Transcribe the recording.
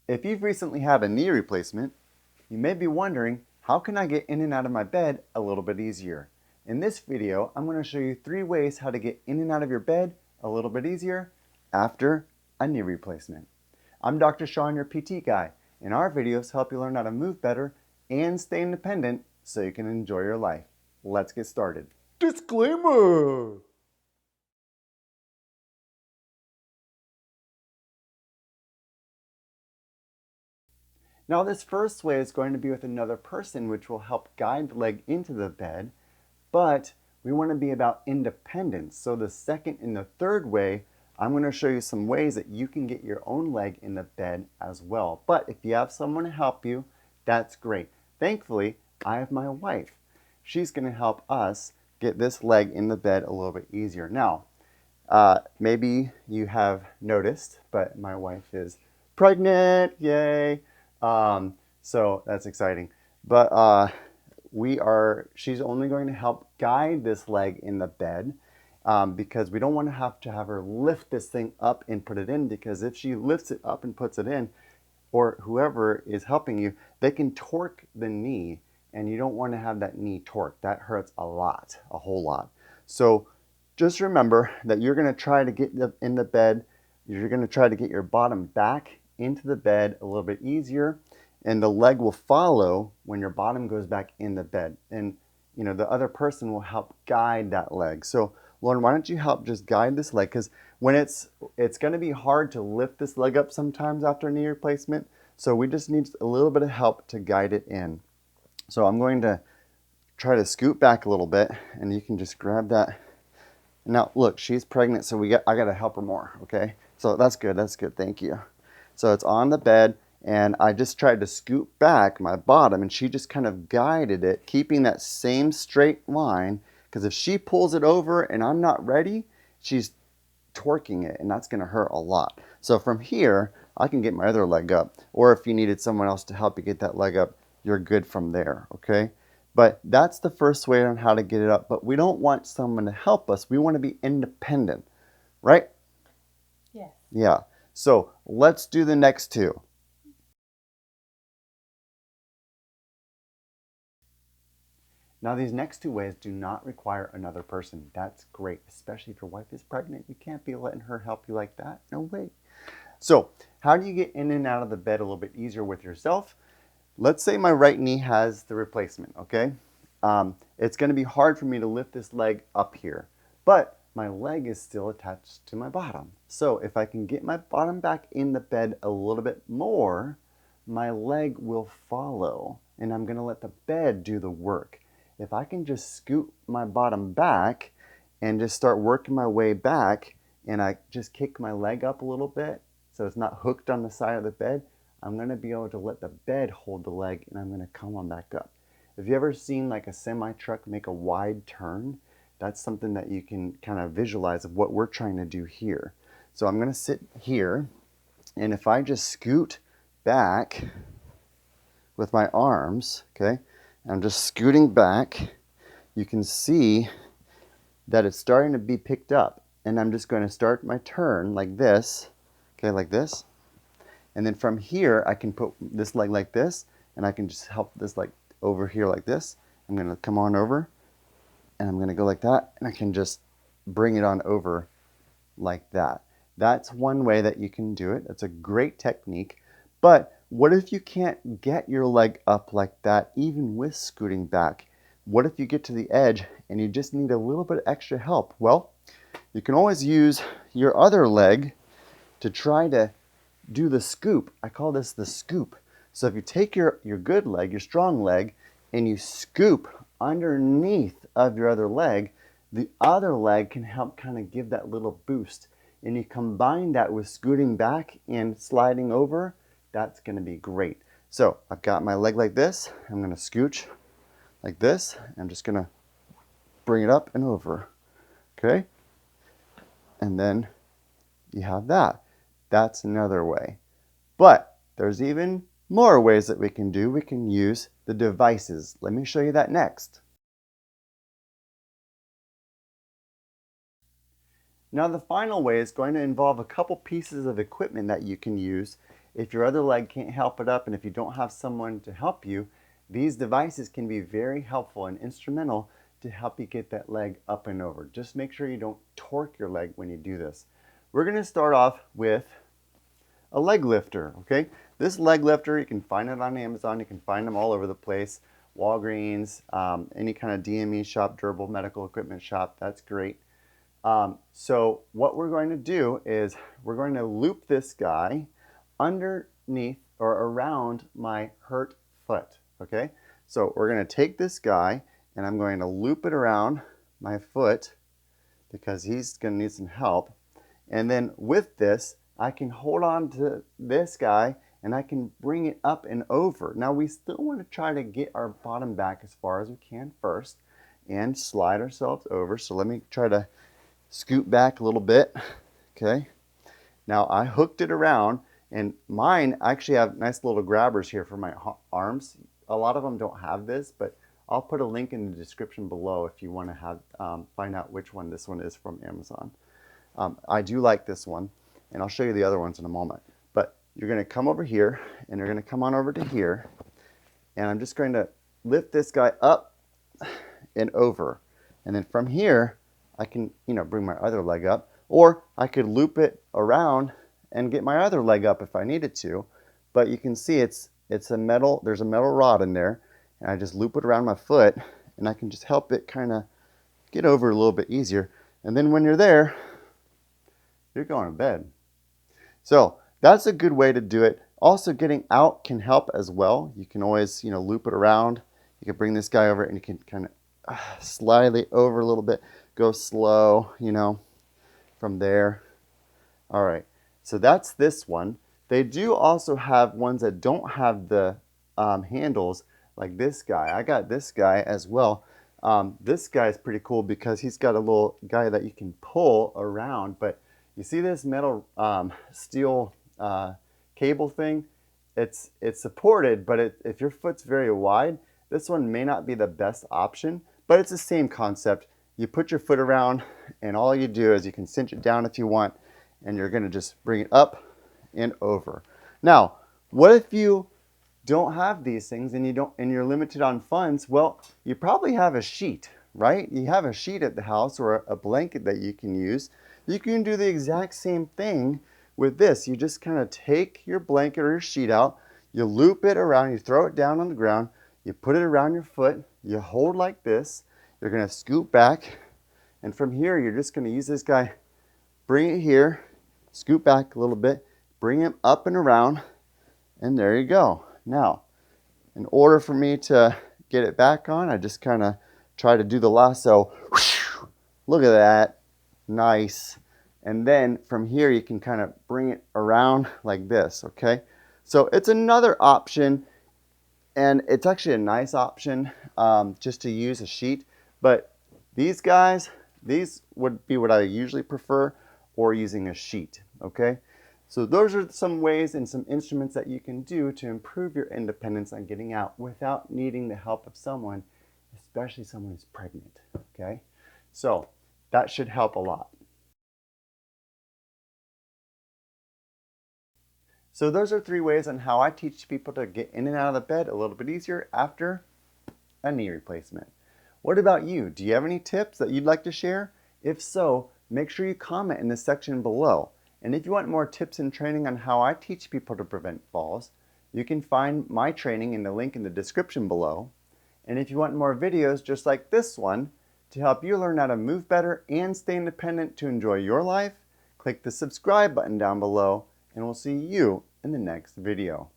If you've recently had a knee replacement, you may be wondering, how can I get in and out of my bed a little bit easier? In this video, I'm going to show you 3 ways how to get in and out of your bed a little bit easier after a knee replacement. I'm Dr. Sean, your PT guy, and our videos help you learn how to move better and stay independent so you can enjoy your life. Let's get started. Disclaimer! Now this first way is going to be with another person, which will help guide the leg into the bed, but we want to be about independence. So the second and the third way, I'm going to show you some ways that you can get your own leg in the bed as well. But if you have someone to help you, that's great. Thankfully, I have my wife. She's going to help us get this leg in the bed a little bit easier. Now, maybe you have noticed, but my wife is pregnant, yay! So that's exciting. But she's only going to help guide this leg in the bed because we don't want to have her lift this thing up and put it in, because if she lifts it up and puts it in, or whoever is helping you, they can torque the knee, and you don't want to have that knee torqued. That hurts a lot, a whole lot. So just remember that you're going to try to get in the bed, you're going to try to get your bottom back into the bed a little bit easier, and the leg will follow when your bottom goes back in the bed. And the other person will help guide that leg. So Lauren, why don't you help just guide this leg? Because when it's going to be hard to lift this leg up sometimes after a knee replacement. So we just need a little bit of help to guide it in. So I'm going to try to scoot back a little bit, and you can just grab that. Now look, she's pregnant, so I got to help her more, okay? So that's good, thank you. So it's on the bed, and I just tried to scoot back my bottom, and she just kind of guided it, keeping that same straight line, because if she pulls it over and I'm not ready, she's torquing it, and that's going to hurt a lot. So from here, I can get my other leg up, or if you needed someone else to help you get that leg up, you're good from there, okay? But that's the first way on how to get it up. But we don't want someone to help us. We want to be independent, right? Yes. Yeah. So let's do the next 2. Now these next 2 ways do not require another person. That's great, especially if your wife is pregnant. You can't be letting her help you like that. No way. So how do you get in and out of the bed a little bit easier with yourself? Let's say my right knee has the replacement, okay? It's going to be hard for me to lift this leg up here, but my leg is still attached to my bottom. So if I can get my bottom back in the bed a little bit more, my leg will follow, and I'm going to let the bed do the work. If I can just scoot my bottom back and just start working my way back, and I just kick my leg up a little bit so it's not hooked on the side of the bed, I'm going to be able to let the bed hold the leg, and I'm going to come on back up. Have you ever seen like a semi-truck make a wide turn? That's something that you can kind of visualize of what we're trying to do here. So I'm going to sit here, and if I just scoot back with my arms, okay, I'm just scooting back, you can see that it's starting to be picked up. And I'm just going to start my turn like this, okay, like this. And then from here, I can put this leg like this, and I can just help this leg over here like this. I'm going to come on over, and I'm going to go like that, and I can just bring it on over like that. That's one way that you can do it. That's a great technique. But what if you can't get your leg up like that, even with scooting back? What if you get to the edge and you just need a little bit extra help? Well, you can always use your other leg to try to do the scoop. I call this the scoop. So if you take your good leg, your strong leg, and you scoop underneath of your other leg, the other leg can help kind of give that little boost. And you combine that with scooting back and sliding over, that's going to be great. So I've got my leg like this. I'm going to scooch like this. I'm just going to bring it up and over. Okay? And then you have that. That's another way. But there's even more ways that we can do. We can use the devices. Let me show you that next. Now the final way is going to involve a couple pieces of equipment that you can use, If your other leg can't help it up, and if you don't have someone to help you, these devices can be very helpful and instrumental to help you get that leg up and over. Just make sure you don't torque your leg when you do this. We're going to start off with a leg lifter, okay? This leg lifter, you can find it on Amazon. You can find them all over the place. Walgreens, any kind of DME shop, durable medical equipment shop, that's great. So what we're going to do is we're going to loop this guy underneath or around my hurt foot, okay? So we're going to take this guy and I'm going to loop it around my foot because he's going to need some help. And then with this, I can hold on to this guy and I can bring it up and over. Now we still want to try to get our bottom back as far as we can first and slide ourselves over. So let me try to scoot back a little bit, okay? Now I hooked it around, and mine actually have nice little grabbers here for my arms. A lot of them don't have this, but I'll put a link in the description below if you want to have find out which one this one is from Amazon. I do like this one, and I'll show you the other ones in a moment. But you're going to come over here, and you're going to come on over to here, and I'm just going to lift this guy up and over. And then from here, I can, bring my other leg up, or I could loop it around and get my other leg up if I needed to. But you can see it's a metal, there's a metal rod in there, and I just loop it around my foot, and I can just help it kind of get over a little bit easier. And then when you're there, you're going to bed. So that's a good way to do it. Also, getting out can help as well. You can always, loop it around. You can bring this guy over and you can kind of slide it over a little bit. Go slow, from there. All right, so that's this one. They do also have ones that don't have the handles, like this guy. I got this guy as well. This guy is pretty cool because he's got a little guy that you can pull around, but you see this metal steel cable thing? It's supported, but if your foot's very wide, this one may not be the best option, but it's the same concept. You put your foot around, and all you do is you can cinch it down if you want, and you're going to just bring it up and over. Now, what if you don't have these things and you're limited on funds? Well, you probably have a sheet, right? You have a sheet at the house or a blanket that you can use. You can do the exact same thing with this. You just kind of take your blanket or your sheet out, you loop it around, you throw it down on the ground, you put it around your foot, you hold like this, you're going to scoot back, and from here you're just going to use this guy, bring it here, scoot back a little bit, bring him up and around, and there you go. Now, in order for me to get it back on, I just kind of try to do the lasso. Look at that. Nice. And then from here you can kind of bring it around like this, okay? So it's another option, and it's actually a nice option just to use a sheet. But these guys, these would be what I usually prefer, or using a sheet, okay? So those are some ways and some instruments that you can do to improve your independence on getting out without needing the help of someone, especially someone who's pregnant, okay? So that should help a lot. So those are 3 ways on how I teach people to get in and out of the bed a little bit easier after a knee replacement. What about you? Do you have any tips that you'd like to share? If so, make sure you comment in the section below. And if you want more tips and training on how I teach people to prevent falls, you can find my training in the link in the description below. And if you want more videos just like this one to help you learn how to move better and stay independent to enjoy your life, click the subscribe button down below, and we'll see you in the next video.